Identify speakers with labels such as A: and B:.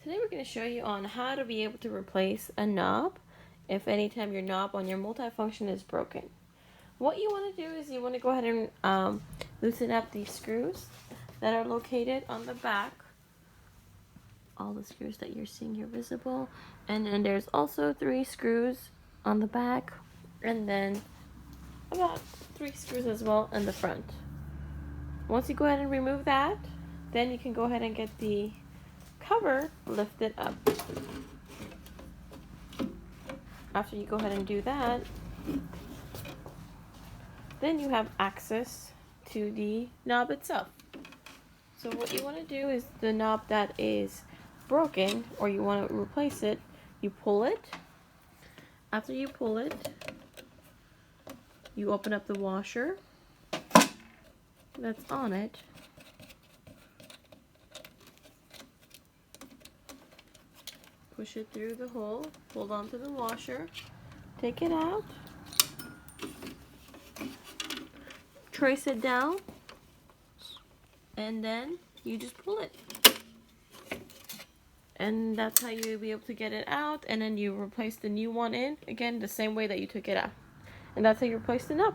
A: Today we're going to show you on how to be able to replace a knob if anytime your knob on your multifunction is broken. What you want to do is you want to go ahead and loosen up these screws that are located on the back. All the screws that you're seeing here visible. And then there's also 3 screws on the back, and then about 3 screws as well in the front. Once you go ahead and remove that, then you can go ahead and get the cover lifted up. After you go ahead and do that, then you have access to the knob itself. So what you want to do is the knob that is broken, or you want to replace it, you pull it. After you pull it, you open up the washer that's on it. Push it through the hole, hold on to the washer, take it out, trace it down, and then you just pull it. And that's how you'll be able to get it out, and then you replace the new one in, again, the same way that you took it out. And that's how you replace the knob.